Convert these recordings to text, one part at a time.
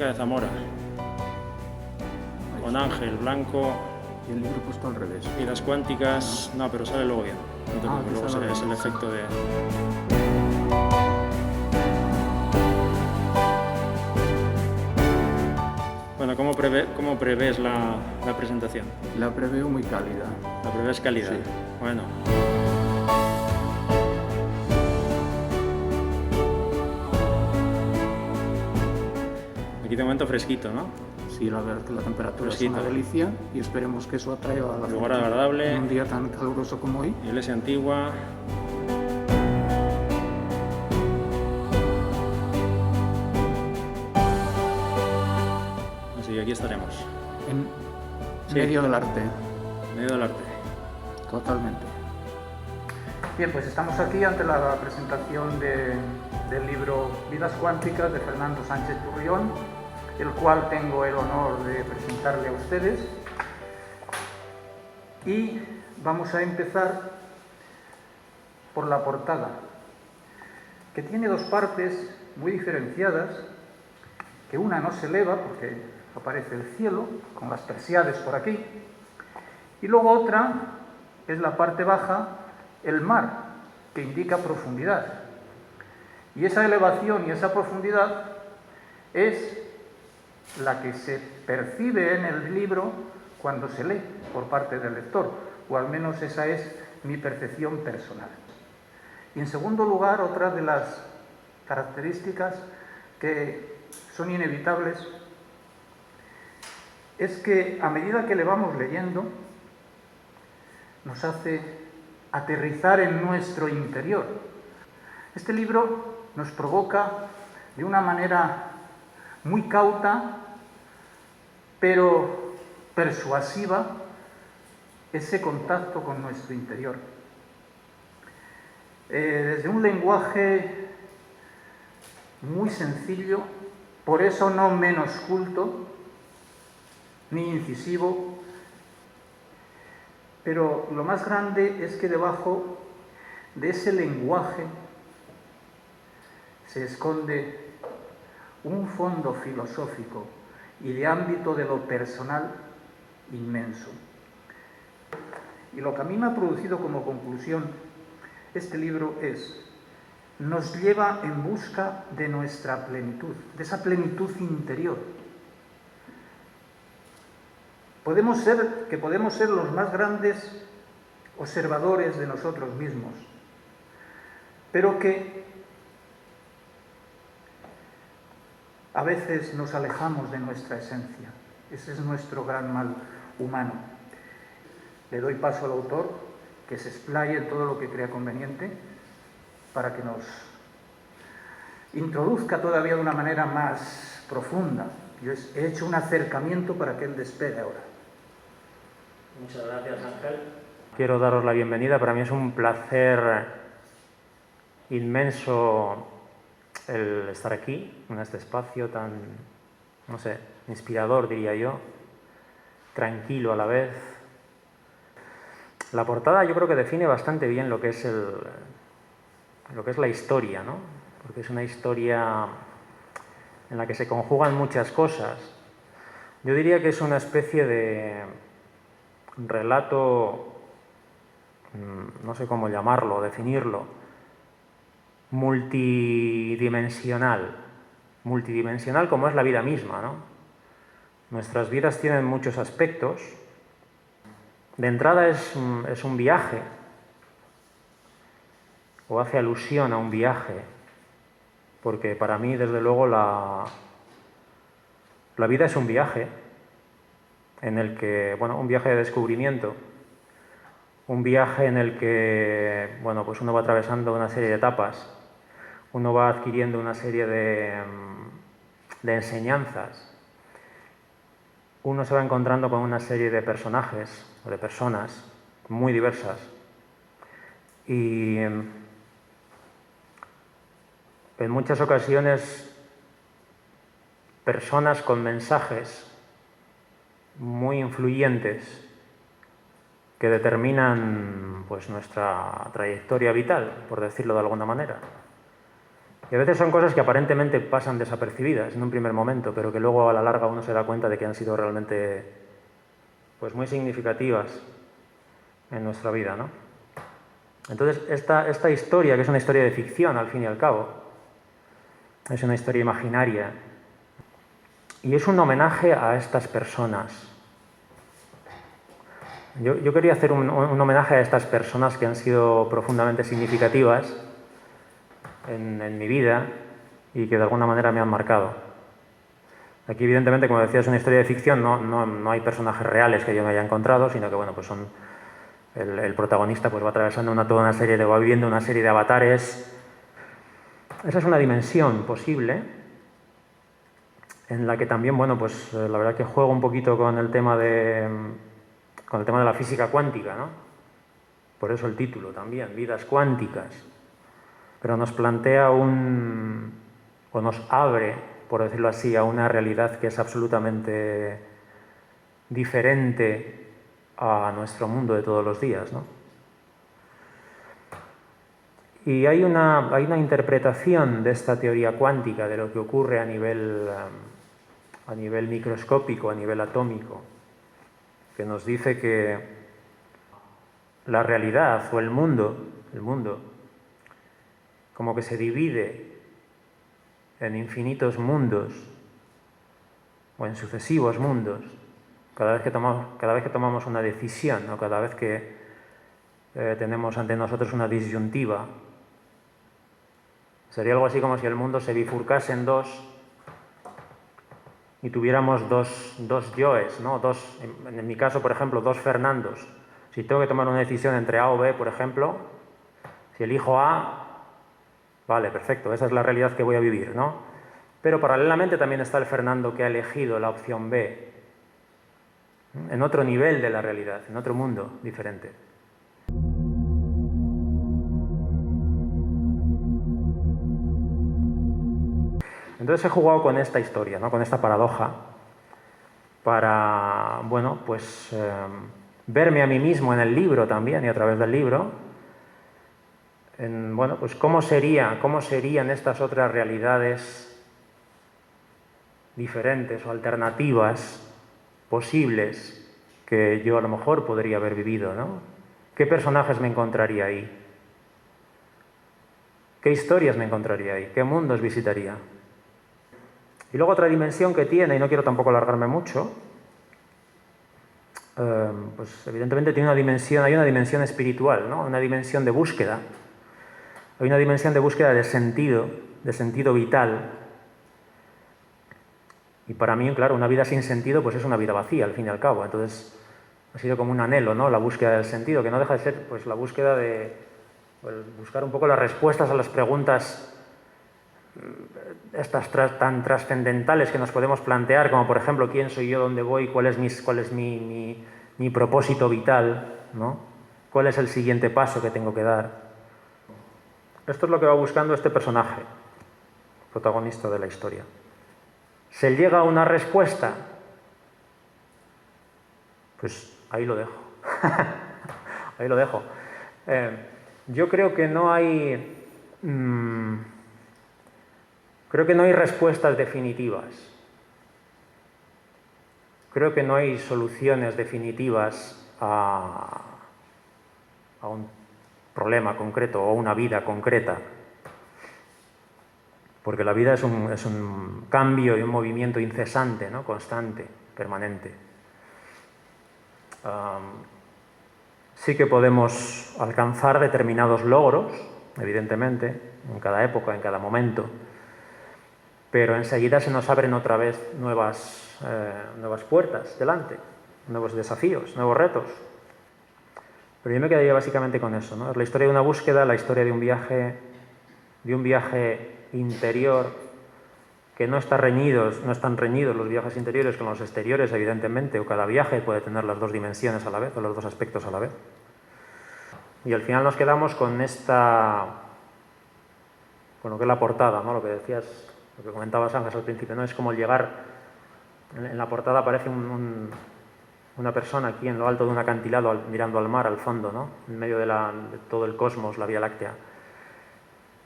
Biblioteca de Zamora, con Ángel Blanco. Y el libro puesto al revés. Vidas cuánticas, no, pero sale luego bien. No te preocupes, luego es el efecto de... Bueno, ¿cómo prevés la presentación? La preveo muy cálida. ¿La prevés cálida? Sí. Bueno. Aquí de momento fresquito, ¿no? Sí, la verdad que la temperatura Fresquito. es una delicia y esperemos que eso atraiga a la Lugar gente agradable. en un día tan caluroso como hoy. Iglesia antigua. Así que aquí estaremos. En Sí. medio del arte, En medio del arte. totalmente. Bien, pues estamos aquí ante la presentación del libro Vidas cuánticas de Fernando Sánchez Turrión, el cual tengo el honor de presentarle a ustedes. Y vamos a empezar por la portada, que tiene dos partes muy diferenciadas, que una no se eleva porque aparece el cielo, con las Persiades por aquí, y luego otra es la parte baja, el mar, que indica profundidad. Y esa elevación y esa profundidad es la que se percibe en el libro cuando se lee por parte del lector, o al menos esa es mi percepción personal. Y en segundo lugar, otra de las características que son inevitables es que a medida que le vamos leyendo, nos hace aterrizar en nuestro interior. Este libro nos provoca de una manera muy cauta, pero persuasiva, ese contacto con nuestro interior. Desde un lenguaje muy sencillo, por eso no menos culto, ni incisivo, pero lo más grande es que debajo de ese lenguaje se esconde un fondo filosófico y de ámbito de lo personal inmenso. Y lo que a mí me ha producido como conclusión este libro nos lleva en busca de nuestra plenitud, de esa plenitud interior. Podemos ser los más grandes observadores de nosotros mismos, pero que a veces nos alejamos de nuestra esencia. Ese es nuestro gran mal humano. Le doy paso al autor, que se explaye en todo lo que crea conveniente, para que nos introduzca todavía de una manera más profunda. Yo he hecho un acercamiento para que él despegue ahora. Muchas gracias, Ángel. Quiero daros la bienvenida. Para mí es un placer inmenso el estar aquí, en este espacio tan, no sé, inspirador, diría yo, tranquilo a la vez. La portada yo creo que define bastante bien lo que es la historia, ¿no? Porque es una historia en la que se conjugan muchas cosas. Yo diría que es una especie de relato, no sé cómo llamarlo, definirlo, multidimensional como es la vida misma, ¿no? Nuestras vidas tienen muchos aspectos. De entrada es un viaje, o hace alusión a un viaje, porque para mí, desde luego, la vida es un viaje en el que, bueno, un viaje de descubrimiento, un viaje en el que, bueno, pues uno va atravesando una serie de etapas, uno va adquiriendo una serie de enseñanzas, uno se va encontrando con una serie de personajes o de personas muy diversas y en muchas ocasiones personas con mensajes muy influyentes que determinan pues nuestra trayectoria vital, por decirlo de alguna manera. Y a veces son cosas que aparentemente pasan desapercibidas en un primer momento, pero que luego a la larga uno se da cuenta de que han sido realmente pues, muy significativas en nuestra vida, ¿no? Entonces, esta historia, que es una historia de ficción al fin y al cabo, es una historia imaginaria, y es un homenaje a estas personas. Yo quería hacer un homenaje a estas personas que han sido profundamente significativas en mi vida y que de alguna manera me han marcado. Aquí, evidentemente, como decía, es una historia de ficción, no hay personajes reales que yo me haya encontrado, sino que, bueno, pues son... El protagonista pues va atravesando va viviendo una serie de avatares. Esa es una dimensión posible en la que también, bueno, pues la verdad que juego un poquito con el tema de la física cuántica, ¿no? Por eso el título también, vidas cuánticas. Pero nos plantea o nos abre, por decirlo así, a una realidad que es absolutamente diferente a nuestro mundo de todos los días, ¿no? Y hay una interpretación de esta teoría cuántica, de lo que ocurre a nivel microscópico, a nivel atómico, que nos dice que la realidad o el mundo, como que se divide en infinitos mundos o en sucesivos mundos, cada vez que tomamos una decisión o cada vez que tenemos ante nosotros una disyuntiva. Sería algo así como si el mundo se bifurcase en dos y tuviéramos dos yoes, ¿no? En mi caso, por ejemplo, dos Fernandos. Si tengo que tomar una decisión entre A o B, por ejemplo, si elijo A, vale, perfecto, esa es la realidad que voy a vivir, ¿no? Pero paralelamente también está el Fernando que ha elegido la opción B, en otro nivel de la realidad, en otro mundo diferente. Entonces he jugado con esta historia, ¿no? Con esta paradoja, para, bueno, pues verme a mí mismo en el libro también y a través del libro, bueno, pues cómo serían estas otras realidades diferentes o alternativas posibles que yo a lo mejor podría haber vivido, ¿no? ¿Qué personajes me encontraría ahí? ¿Qué historias me encontraría ahí? ¿Qué mundos visitaría? Y luego otra dimensión que tiene, y no quiero tampoco alargarme mucho, pues evidentemente hay una dimensión espiritual, ¿no? Una dimensión de búsqueda. Hay una dimensión de búsqueda de sentido vital. Y para mí, claro, una vida sin sentido pues es una vida vacía, al fin y al cabo. Entonces ha sido como un anhelo, ¿no? La búsqueda del sentido, que no deja de ser pues la búsqueda de buscar un poco las respuestas a las preguntas estas tan trascendentales que nos podemos plantear, como por ejemplo, ¿quién soy yo, dónde voy, cuál es mi propósito vital, ¿no? ¿Cuál es el siguiente paso que tengo que dar? Esto es lo que va buscando este personaje, protagonista de la historia. ¿Se llega a una respuesta? Pues ahí lo dejo. Ahí lo dejo. Yo creo que no hay... Creo que no hay respuestas definitivas. Creo que no hay soluciones definitivas a un problema concreto o una vida concreta. Porque la vida es un cambio y un movimiento incesante, ¿no? Constante, permanente. Sí que podemos alcanzar determinados logros, evidentemente, en cada época, en cada momento, pero enseguida se nos abren otra vez nuevas puertas delante, nuevos desafíos, nuevos retos. Pero yo me quedaría básicamente con eso, ¿no? Es la historia de una búsqueda, la historia de un viaje interior que no están reñidos los viajes interiores con los exteriores, evidentemente, o cada viaje puede tener las dos dimensiones a la vez, o los dos aspectos a la vez. Y al final nos quedamos con lo que es la portada, ¿no? Lo que decías, lo que comentabas Ángel al principio, ¿no? Es como el llegar, en la portada aparece una persona aquí en lo alto de un acantilado mirando al mar, al fondo, ¿no? En medio de todo el cosmos, la Vía Láctea.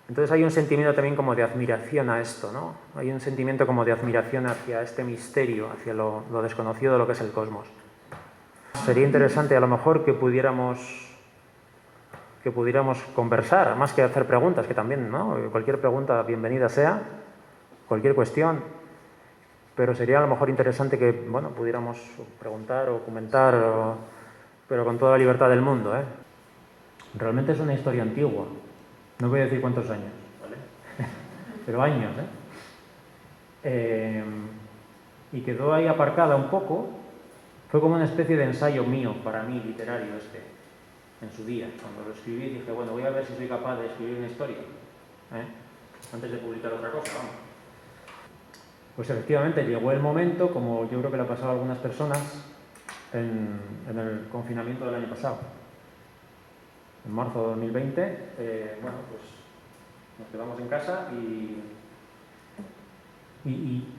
Entonces hay un sentimiento también como de admiración a esto, ¿no? Hay un sentimiento como de admiración hacia este misterio, hacia lo desconocido de lo que es el cosmos. Sería interesante a lo mejor que pudiéramos conversar, más que hacer preguntas, que también, ¿no? Cualquier pregunta bienvenida sea, cualquier cuestión, pero sería a lo mejor interesante que, bueno, pudiéramos preguntar o comentar, pero con toda la libertad del mundo, ¿eh? Realmente es una historia antigua, no voy a decir cuántos años, ¿vale? Pero años, ¿eh? Y quedó ahí aparcada un poco, fue como una especie de ensayo mío, para mí, literario en su día. Cuando lo escribí dije, bueno, voy a ver si soy capaz de escribir una historia, antes de publicar otra cosa, vamos. Pues efectivamente llegó el momento, como yo creo que le ha pasado a algunas personas, en el confinamiento del año pasado. En marzo de 2020, bueno, pues nos quedamos en casa y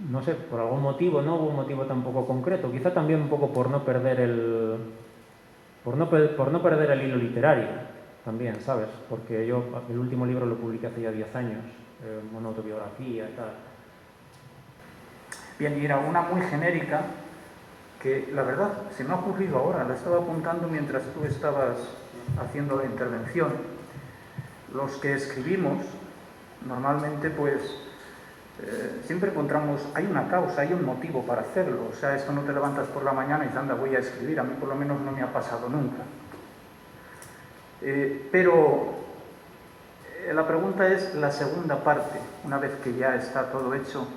no sé, por algún motivo, no hubo un motivo tampoco concreto, quizá también un poco por no perder el hilo literario, también, ¿sabes? Porque yo el último libro lo publiqué hace ya 10 años, una autobiografía y tal. Bien, y era una muy genérica que, la verdad, se me ha ocurrido ahora, la estaba apuntando mientras tú estabas haciendo la intervención. Los que escribimos, normalmente, pues, siempre encontramos, hay una causa, hay un motivo para hacerlo. O sea, esto no te levantas por la mañana y dices, anda, voy a escribir. A mí por lo menos no me ha pasado nunca. Pero la pregunta es la segunda parte, una vez que ya está todo hecho.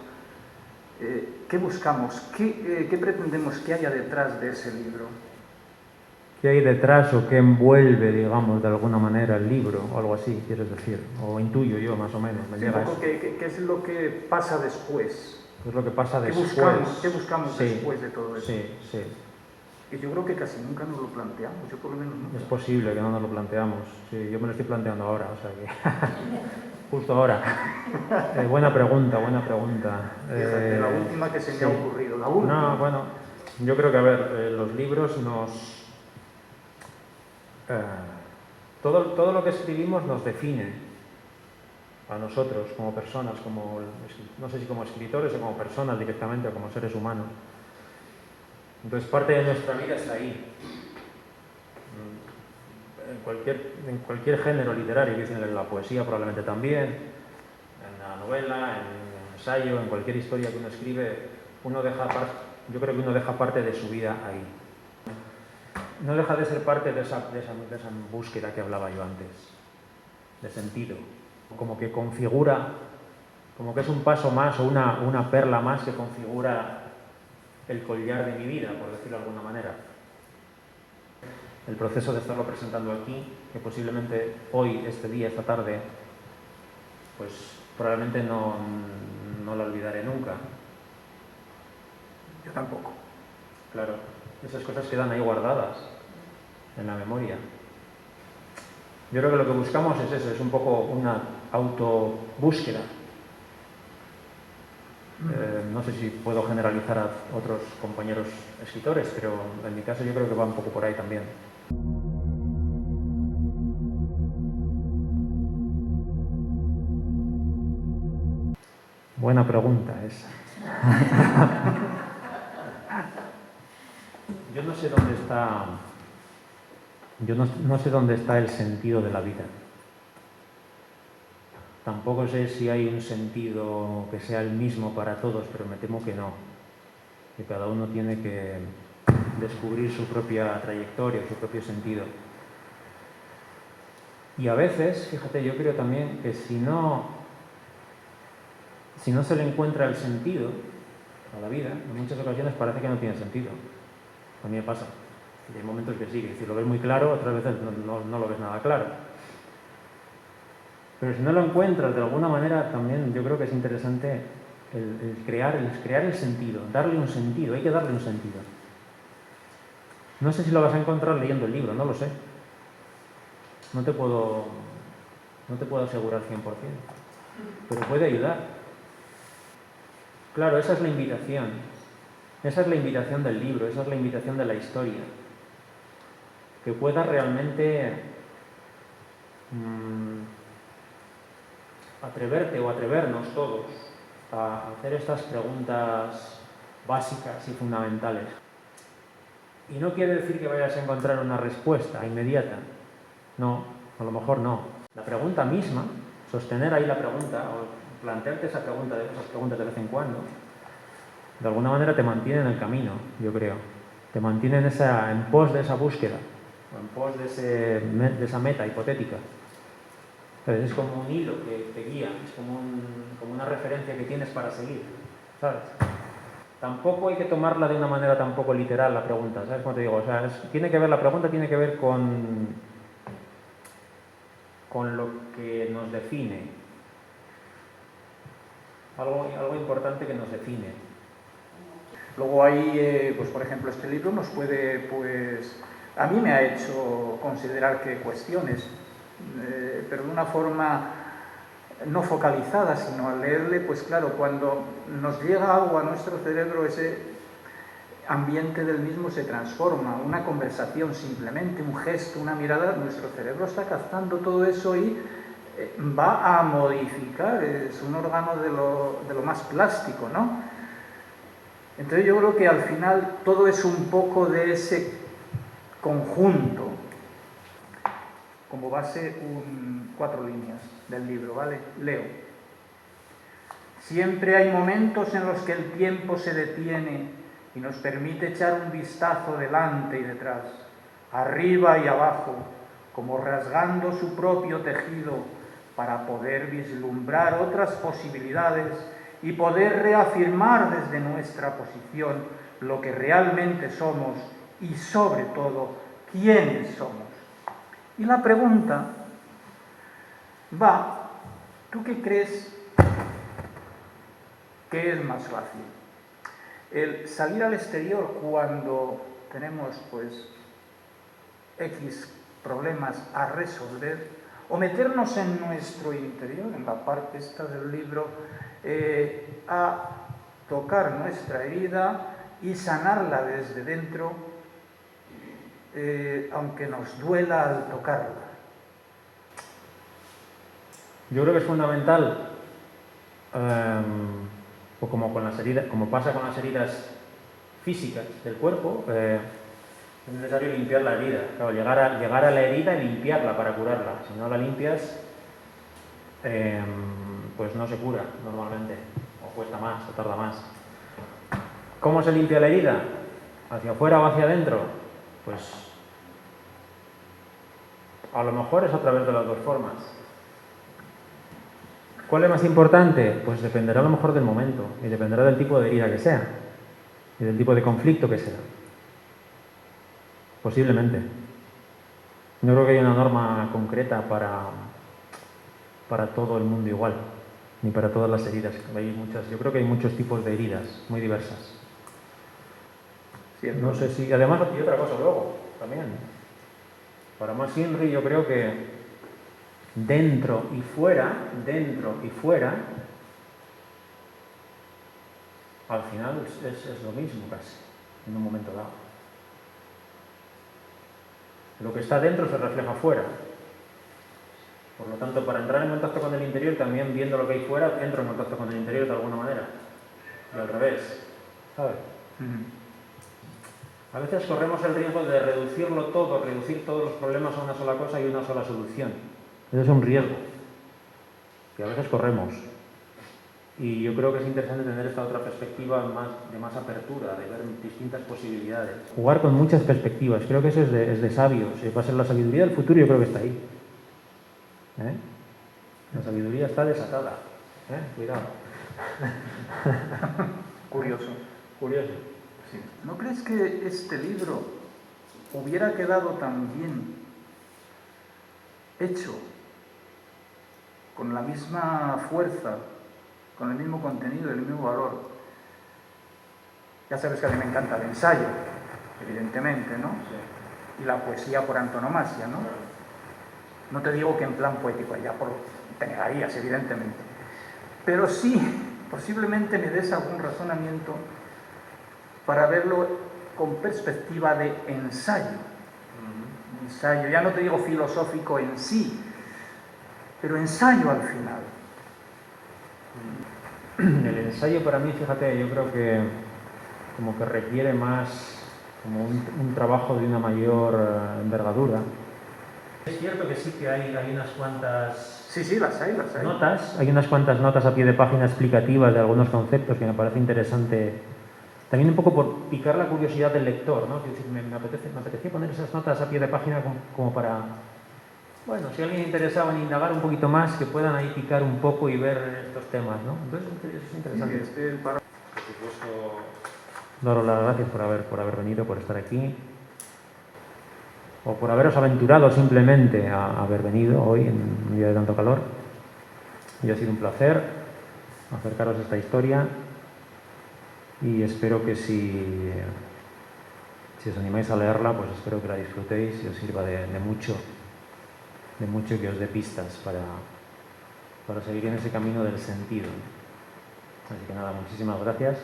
¿Qué buscamos? ¿Qué pretendemos que haya detrás de ese libro? ¿Qué hay detrás o qué envuelve, digamos, de alguna manera el libro o algo así, quieres decir? O intuyo yo, más o menos. Sí, un poco ¿qué es lo que pasa después? ¿Qué es lo que pasa después? ¿Qué buscamos después de todo eso? Sí, sí. Y yo creo que casi nunca nos lo planteamos, yo por lo menos nunca. Es posible que no nos lo planteamos. Sí, yo me lo estoy planteando ahora, o sea que... Justo ahora. Buena pregunta, buena pregunta. La última que se me ha ocurrido, la última. No, bueno, yo creo que, a ver, los libros nos... todo lo que escribimos nos define a nosotros como personas, no sé si como escritores o como personas directamente o como seres humanos. Entonces parte de nuestra vida está ahí. En cualquier género literario, que en la poesía probablemente también, en la novela, en el ensayo, en cualquier historia que uno escribe, yo creo que uno deja parte de su vida ahí. No deja de ser parte de esa búsqueda que hablaba yo antes, de sentido, como que configura, como que es un paso más o una perla más que configura el collar de mi vida, por decirlo de alguna manera. El proceso de estarlo presentando aquí, que posiblemente hoy, este día, esta tarde, pues probablemente no lo olvidaré nunca. Yo tampoco. Claro, esas cosas quedan ahí guardadas en la memoria. Yo creo que lo que buscamos es eso, es un poco una autobúsqueda. No sé si puedo generalizar a otros compañeros escritores, pero en mi caso yo creo que va un poco por ahí también. Buena pregunta esa. Yo no sé dónde está. Yo no sé dónde está el sentido de la vida. Tampoco sé si hay un sentido que sea el mismo para todos, pero me temo que no. Que cada uno tiene que descubrir su propia trayectoria, su propio sentido. Y a veces, fíjate, yo creo también que si no se le encuentra el sentido a la vida, en muchas ocasiones parece que no tiene sentido. A mí me pasa. Y hay momentos que sí, que si lo ves muy claro, otras veces no lo ves nada claro. Pero si no lo encuentras de alguna manera, también yo creo que es interesante el crear el sentido, darle un sentido, hay que darle un sentido. No sé si lo vas a encontrar leyendo el libro, no lo sé. No te puedo asegurar 100%, pero puede ayudar. Claro, esa es la invitación. Esa es la invitación del libro, esa es la invitación de la historia. Que pueda realmente atreverte o atrevernos todos a hacer estas preguntas básicas y fundamentales. Y no quiere decir que vayas a encontrar una respuesta inmediata. No, a lo mejor no. La pregunta misma, sostener ahí la pregunta, o plantearte esas preguntas de vez en cuando, de alguna manera te mantiene en el camino, yo creo. Te mantiene en pos de esa búsqueda, o en pos de esa meta hipotética. Entonces, es como un hilo que te guía, es como una referencia que tienes para seguir, ¿sabes? Tampoco hay que tomarla de una manera tampoco literal la pregunta, ¿sabes cómo te digo? O sea, la pregunta tiene que ver con lo que nos define. Algo importante que nos define. Luego ahí, pues por ejemplo, este libro nos puede, pues, a mí me ha hecho considerar que cuestiones, pero de una forma no focalizada, sino al leerle, pues claro, cuando nos llega algo a nuestro cerebro, ese ambiente del mismo se transforma, una conversación simplemente, un gesto, una mirada, nuestro cerebro está captando todo eso y va a modificar, es un órgano de lo más plástico, ¿no? Entonces yo creo que al final todo es un poco de ese conjunto. Como base 4 líneas del libro, ¿vale? Leo. Siempre hay momentos en los que el tiempo se detiene y nos permite echar un vistazo delante y detrás, arriba y abajo, como rasgando su propio tejido para poder vislumbrar otras posibilidades y poder reafirmar desde nuestra posición lo que realmente somos y, sobre todo, quiénes somos. Y la pregunta va, ¿tú qué crees que es más fácil? El salir al exterior cuando tenemos, pues, X problemas a resolver, o meternos en nuestro interior, en la parte esta del libro, a tocar nuestra herida y sanarla desde dentro, aunque nos duela al tocarla. Yo creo que es fundamental, o como pasa con las heridas físicas del cuerpo, es necesario limpiar la herida. Claro, llegar a la herida y limpiarla para curarla. Si no la limpias, pues no se cura normalmente, o cuesta más, o tarda más. ¿Cómo se limpia la herida? ¿Hacia afuera o hacia adentro? Pues a lo mejor es a través de las dos formas. ¿Cuál es más importante? Pues dependerá a lo mejor del momento, y dependerá del tipo de herida que sea, y del tipo de conflicto que sea. Posiblemente. No creo que haya una norma concreta para todo el mundo igual, ni para todas las heridas. Yo creo que hay muchos tipos de heridas, muy diversas. No sé si... Además, y otra cosa luego, también. Para más Inri, yo creo que dentro y fuera, al final es lo mismo casi, en un momento dado. Lo que está dentro se refleja fuera. Por lo tanto, para entrar en contacto con el interior, también viendo lo que hay fuera, entro en contacto con el interior de alguna manera. Y al revés, ¿sabes? A veces corremos el riesgo de reducir todos los problemas a una sola cosa y una sola solución. Eso es un riesgo que a veces corremos. Y yo creo que es interesante tener esta otra perspectiva de más apertura, de ver distintas posibilidades. Jugar con muchas perspectivas, creo que eso es de sabios. Va a ser la sabiduría del futuro, yo creo que está ahí. La sabiduría está desatada. Cuidado. Curioso. Sí. ¿No crees que este libro hubiera quedado tan bien hecho, con la misma fuerza, con el mismo contenido, el mismo valor? Ya sabes que a mí me encanta el ensayo, evidentemente, ¿no? Sí. Y la poesía por antonomasia, ¿no? No te digo que en plan poético, ya te negarías, evidentemente. Pero sí, posiblemente me des algún razonamiento para verlo con perspectiva de ensayo. Ensayo, ya no te digo filosófico en sí, pero ensayo al final. El ensayo para mí, fíjate, yo creo que como que requiere más como un trabajo de una mayor envergadura. Es cierto que sí que hay unas cuantas Sí, las hay. notas, hay unas cuantas notas a pie de página explicativas de algunos conceptos que me parece interesante, también un poco por picar la curiosidad del lector, ¿no? Es decir, me apetecía poner esas notas a pie de página como para, bueno, si alguien interesado en indagar un poquito más, que puedan ahí picar un poco y ver estos temas, ¿no? Entonces es interesante. Sí, Por supuesto, daros las gracias por haber venido, por estar aquí, o por haberos aventurado simplemente a haber venido hoy en un día de tanto calor. Y ha sido un placer acercaros a esta historia y espero que si os animáis a leerla, pues espero que la disfrutéis y os sirva de mucho y que os dé pistas para seguir en ese camino del sentido. Así que nada, muchísimas gracias.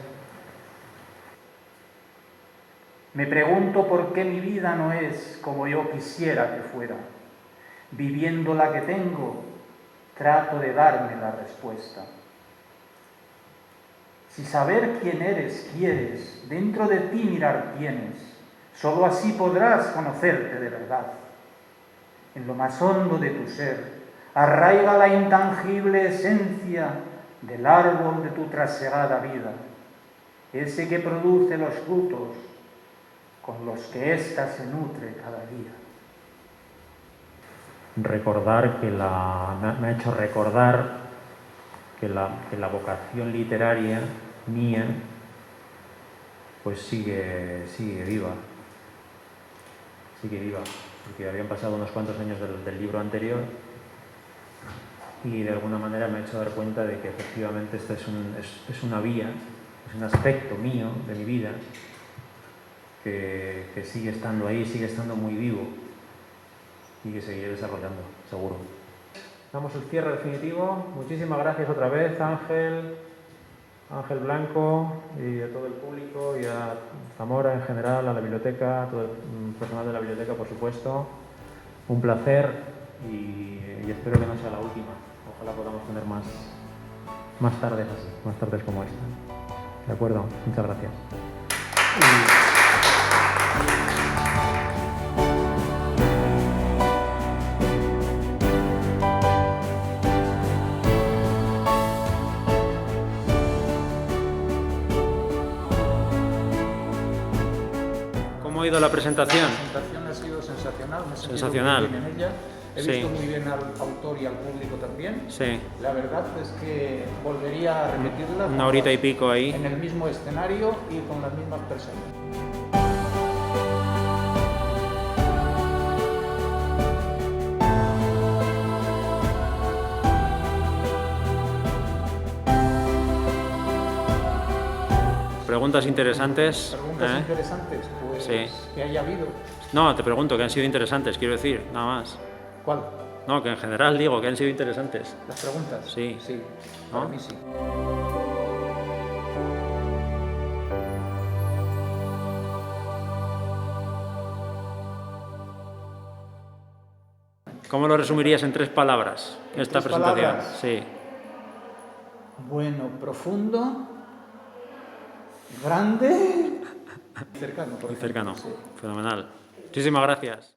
Me pregunto por qué mi vida no es como yo quisiera que fuera. Viviendo la que tengo, trato de darme la respuesta. Si saber quién eres quieres, dentro de ti mirar tienes, solo así podrás conocerte de verdad. En lo más hondo de tu ser, arraiga la intangible esencia del árbol de tu trasegada vida, ese que produce los frutos con los que ésta se nutre cada día. Recordar me ha hecho recordar que la vocación literaria mía pues sigue viva, porque habían pasado unos cuantos años del libro anterior y de alguna manera me he hecho dar cuenta de que efectivamente esta es una vía, es un aspecto mío de mi vida que sigue estando ahí, sigue estando muy vivo y que seguiré desarrollando, seguro. Damos el cierre definitivo. Muchísimas gracias otra vez, Ángel Blanco, y a todo el público y a Zamora en general, a la biblioteca, a todo el personal de la biblioteca, por supuesto. Un placer y espero que no sea la última. Ojalá podamos tener más tardes así, más tardes como esta. ¿De acuerdo? Muchas gracias. ¿Cómo ha ido la presentación? La presentación ha sido sensacional, me he sentido Sensacional. muy bien en ella. He Sí. visto muy bien al autor y al público también. Sí. La verdad es que volvería a repetirla. Una horita y pico ahí. En el mismo escenario y con las mismas personas. Preguntas interesantes. Preguntas interesantes, pues Sí. que haya habido. No, te pregunto, que han sido interesantes, quiero decir, nada más. ¿Cuál? No, que en general digo que han sido interesantes. Las preguntas. Sí. Sí, ¿No? para mí sí. ¿Cómo lo resumirías en 3 palabras, esta tres presentación? palabras? Sí. Bueno, profundo, grande, cercano. por Muy ejemplo, cercano. sí. Fenomenal. Muchísimas gracias.